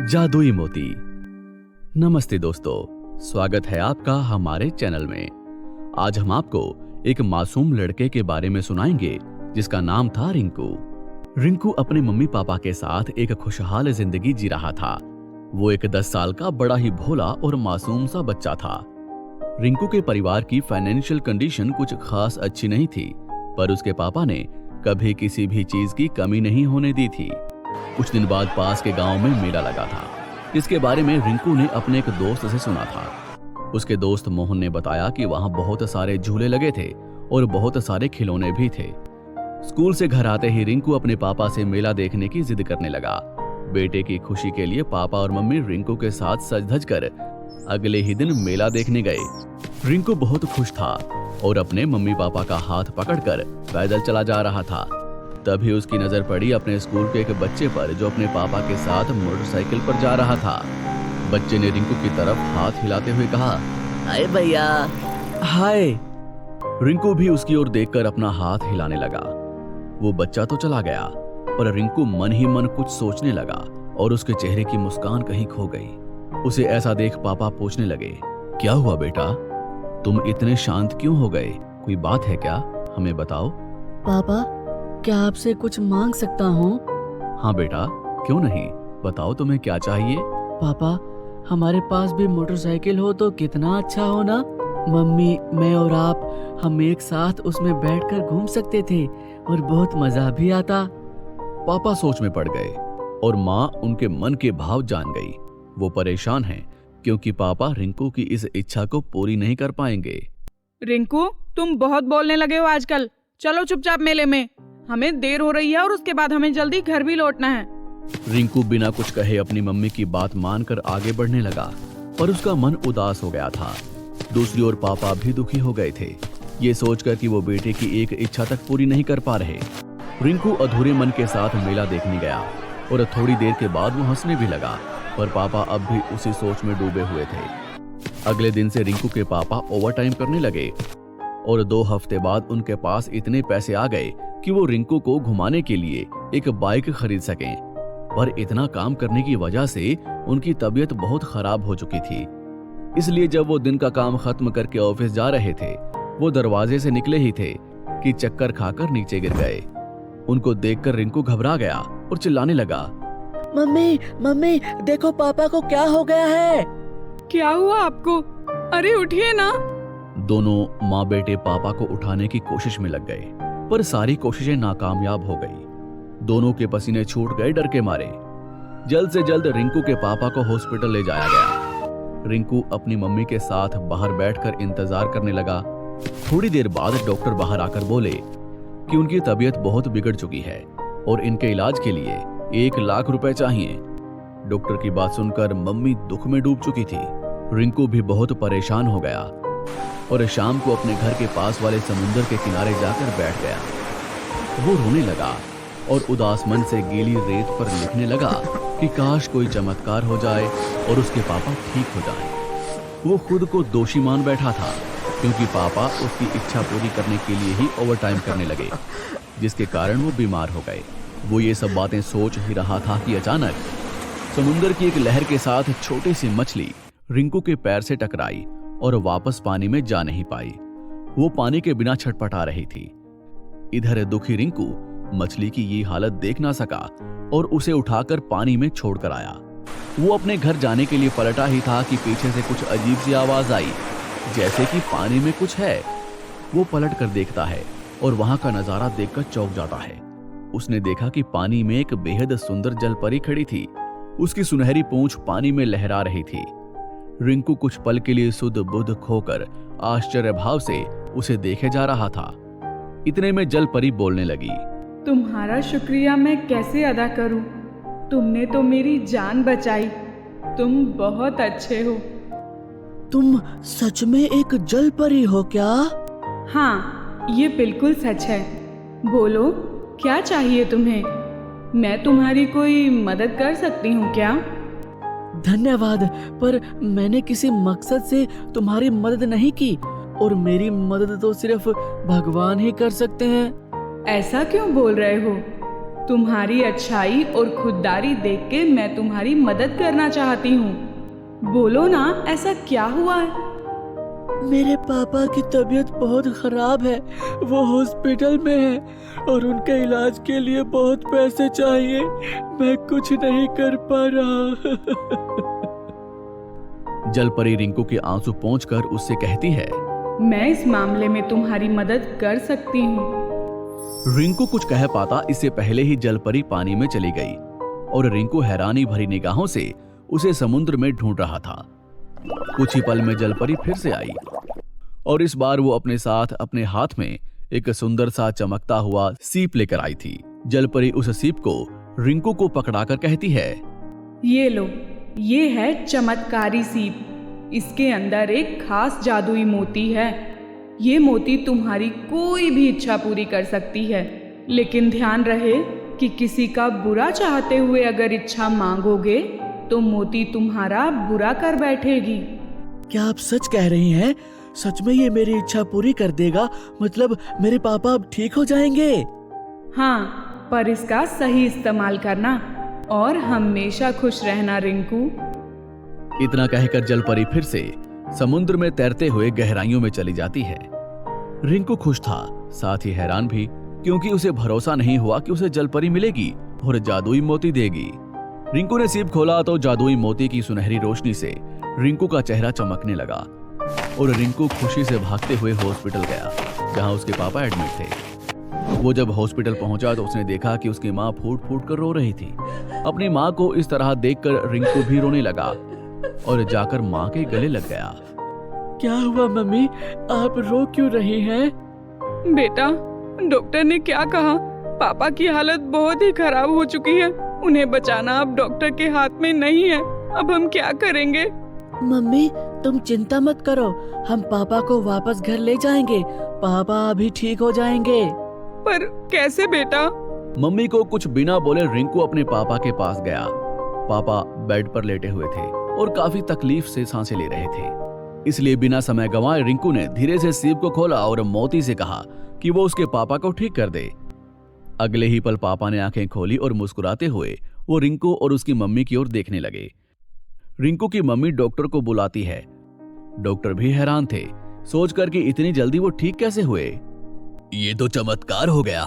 जादुई मोती। नमस्ते दोस्तों, स्वागत है आपका हमारे चैनल में। आज हम आपको एक मासूम लड़के के बारे में सुनाएंगे जिसका नाम था रिंकू। रिंकू अपने मम्मी पापा के साथ एक खुशहाल जिंदगी जी रहा था। वो एक 10 साल का बड़ा ही भोला और मासूम सा बच्चा था। रिंकू के परिवार की फाइनेंशियल कंडीशन कुछ खास अच्छी नहीं थी, पर उसके पापा ने कभी किसी भी चीज की कमी नहीं होने दी थी। कुछ दिन बाद पास के गांव में मेला लगा था। इसके बारे में रिंकू ने अपने एक दोस्त से सुना था। उसके दोस्त मोहन ने बताया कि वहां बहुत सारे झूले लगे थे और बहुत सारे खिलौने भी थे। स्कूल से घर आते ही रिंकू अपने पापा से मेला देखने की जिद करने लगा। बेटे की खुशी के लिए पापा और मम्मी रिंकू के साथ सज धज कर अगले ही दिन मेला देखने गए। रिंकू बहुत खुश था और अपने मम्मी पापा का हाथ पकड़कर पैदल चला जा रहा था। तभी उसकी नजर पड़ी अपने स्कूल के एक बच्चे पर जो अपने पापा के साथ मोटरसाइकिल पर जा रहा था। बच्चे ने रिंकू की तरफ हाथ हिलाते हुए कहा, हाय भैया। हाय। रिंकू भी उसकी ओर देखकर अपना हाथ हिलाने लगा। वो बच्चा तो चला गया, पर रिंकू मन ही मन कुछ सोचने लगा और उसके चेहरे की मुस्कान कहीं खो गई। उसे ऐसा देख पापा पूछने लगे, क्या हुआ बेटा, तुम इतने शांत क्यों हो गए? कोई बात है क्या? हमें बताओ। पापा, क्या आपसे कुछ मांग सकता हूँ? हाँ बेटा, क्यों नहीं, बताओ तुम्हें क्या चाहिए। पापा, हमारे पास भी मोटरसाइकिल हो तो कितना अच्छा हो ना। मम्मी, मैं और आप हम एक साथ उसमें बैठकर घूम सकते थे और बहुत मजा भी आता। पापा सोच में पड़ गए और माँ उनके मन के भाव जान गई। वो परेशान हैं क्योंकि पापा रिंकू की इस इच्छा को पूरी नहीं कर पाएंगे। रिंकू, तुम बहुत बोलने लगे हो आजकल। चलो चुपचाप मेले में, हमें देर हो रही है और उसके बाद हमें जल्दी घर भी लौटना है। रिंकू बिना कुछ कहे अपनी मम्मी की बात मानकर आगे बढ़ने लगा, पर उसका मन उदास हो गया था। दूसरी ओर पापा भी दुखी हो गए थे, ये सोचकर कि वो बेटे की एक इच्छा तक पूरी नहीं कर पा रहे। रिंकू अधूरे मन के साथ मेला देखने गया और थोड़ी देर के बाद वो हंसने भी लगा, पर पापा अब भी उसी सोच में डूबे हुए थे। अगले दिन से रिंकू के पापा ओवरटाइम करने लगे और 2 हफ्ते बाद उनके पास इतने पैसे आ गए कि वो रिंकू को घुमाने के लिए एक बाइक खरीद सकें। पर इतना काम करने की वजह से उनकी तबीयत बहुत खराब हो चुकी थी। इसलिए जब वो दिन का काम खत्म करके ऑफिस जा रहे थे, वो दरवाजे से निकले ही थे कि चक्कर खाकर नीचे गिर गए। उनको देखकर रिंकू घबरा गया और चिल्लाने लगा, मम्मी, मम्मी, देखो पापा को क्या हो गया है। क्या हुआ आपको? अरे उठिए ना। दोनों माँ बेटे पापा को उठाने की कोशिश में लग गए, पर सारी कोशिशें नाकामयाब हो गई। दोनों के पसीने छूट गए डर के मारे। जल्द से जल्द रिंकू के पापा को हॉस्पिटल ले जाया गया। रिंकू अपनी मम्मी के साथ बाहर बैठकर इंतजार करने लगा। थोड़ी देर बाद डॉक्टर बाहर आकर बोले कि उनकी तबीयत बहुत बिगड़ चुकी है और इनके इलाज के लिए 1 लाख रुपए चाहिए। डॉक्टर की बात सुनकर मम्मी दुख में डूब चुकी थी। रिंकू भी बहुत परेशान हो गया और शाम को अपने घर के पास वाले समुद्र के किनारे जाकर बैठ गया। वो रोने लगा और उदास मन से गीली रेत पर लिखने लगा कि काश कोई चमत्कार हो जाए और उसके पापा ठीक हो जाएं। वो खुद को दोषी मान बैठा था क्योंकि पापा उसकी इच्छा पूरी करने के लिए ही ओवरटाइम करने लगे, जिसके कारण वो बीमार हो गए। वो ये सब बातें सोच ही रहा था कि अचानक समुद्र की एक लहर के साथ छोटी सी मछली रिंकू के पैर से टकराई और वापस पानी में जा नहीं पाई। वो पानी के बिना छटपटा रही थी। इधर दुखी रिंकू मछली की ये हालत देख ना सका और उसे उठाकर पानी में छोड़कर आया। वो अपने घर जाने के लिए पलटा ही था कि पीछे से कुछ अजीब सी आवाज आई, जैसे कि पानी में कुछ है। वो पलट कर देखता है और वहां का नजारा देखकर चौंक जाता है। उसने देखा कि पानी में एक बेहद सुंदर जलपरी खड़ी थी। उसकी सुनहरी पूंछ पानी में लहरा रही थी। रिंकू कुछ पल के लिए सुध बुध खोकर आश्चर्य भाव से उसे देखे जा रहा था। इतने में जलपरी बोलने लगी, तुम्हारा शुक्रिया मैं कैसे अदा करूं? तुमने तो मेरी जान बचाई। तुम बहुत अच्छे हो। तुम सच में एक जल परी हो क्या? हाँ, ये बिल्कुल सच है। बोलो, क्या चाहिए तुम्हें? मैं तुम्हारी कोई मदद कर सकती हूँ क्या? धन्यवाद, पर मैंने किसी मकसद से तुम्हारी मदद नहीं की और मेरी मदद तो सिर्फ भगवान ही कर सकते हैं। ऐसा क्यों बोल रहे हो? तुम्हारी अच्छाई और खुददारी देख के मैं तुम्हारी मदद करना चाहती हूँ। बोलो ना, ऐसा क्या हुआ है? मेरे पापा की तबीयत बहुत खराब है, वो हॉस्पिटल में है और उनके इलाज के लिए बहुत पैसे चाहिए। मैं कुछ नहीं कर पा रहा। जलपरी रिंकू के आंसू पोंछकर उससे कहती है, मैं इस मामले में तुम्हारी मदद कर सकती हूँ। रिंकू कुछ कह पाता इससे पहले ही जलपरी पानी में चली गई और रिंकू हैरानी भरी निगाहों से उसे समुद्र में ढूंढ रहा था। कुछ ही पल में जलपरी फिर से आई और इस बार वो अपने साथ अपने हाथ में एक सुंदर सा चमकता हुआ सीप लेकर आई थी। जलपरी उस सीप को रिंकू को पकड़ाकर कहती है, ये लो, ये है चमत्कारी सीप। इसके अंदर एक खास जादुई मोती है। ये मोती तुम्हारी कोई भी इच्छा पूरी कर सकती है, लेकिन ध्यान रहे कि किसी का बुरा चाहते हुए अगर इच्छा मांगोगे तो मोती तुम्हारा बुरा कर बैठेगी। क्या आप सच कह रही हैं? सच में ये मेरी इच्छा पूरी कर देगा? मतलब मेरे पापा अब ठीक हो जाएंगे? हाँ, पर इसका सही इस्तेमाल करना और हमेशा खुश रहना रिंकू। इतना कहकर जलपरी फिर से समुद्र में तैरते हुए गहराइयों में चली जाती है। रिंकू खुश था, साथ ही हैरान भी, क्योंकि उसे भरोसा नहीं हुआ कि उसे जलपरी मिलेगी और जादुई मोती देगी। रिंकू ने सीप खोला तो जादुई मोती की सुनहरी रोशनी से रिंकू का चेहरा चमकने लगा और रिंकू खुशी से भागते हुए हॉस्पिटल गया, जहां उसके पापा एडमिट थे। वो जब हॉस्पिटल पहुंचा तो उसने देखा कि उसकी माँ फूट फूट कर रो रही थी। अपनी माँ को इस तरह देखकर रिंकू भी रोने लगा और जाकर माँ के गले लग गया। क्या हुआ मम्मी, आप रो क्यों रही हैं? बेटा, डॉक्टर ने क्या कहा? पापा की हालत बहुत ही खराब हो चुकी है। उन्हें बचाना अब डॉक्टर के हाथ में नहीं है। अब हम क्या करेंगे? मम्मी तुम चिंता मत करो, हम पापा को वापस घर ले जाएंगे। पापा अभी ठीक हो जाएंगे। पर कैसे बेटा? मम्मी को कुछ बिना बोले रिंकू अपने पापा के पास गया। पापा बेड पर लेटे हुए थे और काफी तकलीफ से सांसें ले रहे थे। इसलिए बिना समय गंवाए रिंकू ने धीरे से सीप को खोला और मोती से कहा कि वो उसके पापा को ठीक कर दे। अगले ही पल पापा ने आंखें खोली और मुस्कुराते हुए वो रिंकू और उसकी मम्मी की ओर देखने लगे। रिंकू की मम्मी डॉक्टर को बुलाती है। डॉक्टर भी हैरान थे, सोचकर कि इतनी जल्दी वो ठीक कैसे हुए। ये तो चमत्कार हो गया,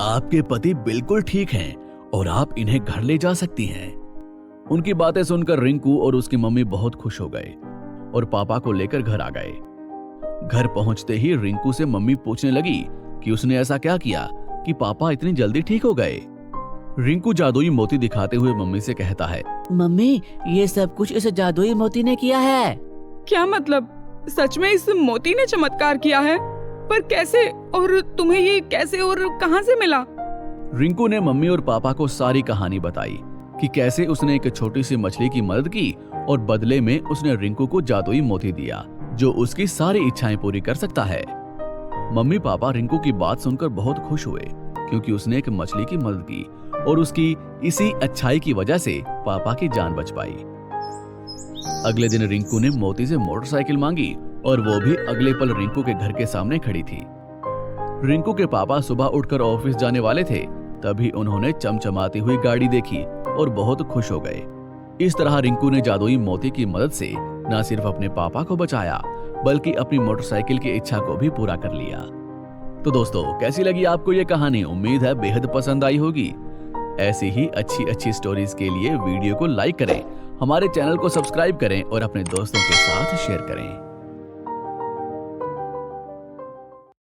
आपके पति बिल्कुल ठीक हैं और आप इन्हें घर ले जा सकती हैं। उनकी बातें सुनकर रिंकू और उसकी मम्मी बहुत खुश हो गए और पापा को लेकर घर आ गए। घर पहुंचते ही रिंकू से मम्मी पूछने लगी कि उसने ऐसा क्या किया कि पापा इतनी जल्दी ठीक हो गए। रिंकू जादुई मोती दिखाते हुए मम्मी से कहता है, मम्मी ये सब कुछ इस जादुई मोती ने किया है। क्या मतलब? सच में इस मोती ने चमत्कार किया है? पर कैसे? और तुम्हें ये कैसे और कहां से मिला? रिंकू ने मम्मी और पापा को सारी कहानी बताई कि कैसे उसने एक छोटी सी मछली की मदद की और बदले में उसने रिंकू को जादुई मोती दिया जो उसकी सारी इच्छाएं पूरी कर सकता है। मम्मी पापा रिंकू की बात सुनकर बहुत खुश हुए, क्योंकि उसने एक मछली की मदद की और उसकी इसी अच्छाई की वजह से पापा की जान बच पाई। अगले दिन रिंकू ने मोती से मोटरसाइकिल मांगी और वो भी अगले पल रिंकू के घर के सामने खड़ी थी। रिंकू के पापा सुबह उठकर ऑफिस जाने वाले थे, तभी उन्होंने चमचमाती हुई गाड़ी देखी और बहुत खुश हो गए। इस तरह रिंकू ने जादुई मोती की मदद से न सिर्फ अपने पापा को बचाया, बल्कि अपनी मोटरसाइकिल की इच्छा को भी पूरा कर लिया। तो दोस्तों, कैसी लगी आपको ये कहानी? उम्मीद है बेहद पसंद आई होगी। ऐसी ही अच्छी अच्छी स्टोरीज के लिए वीडियो को लाइक करें, हमारे चैनल को सब्सक्राइब करें और अपने दोस्तों के साथ शेयर करें।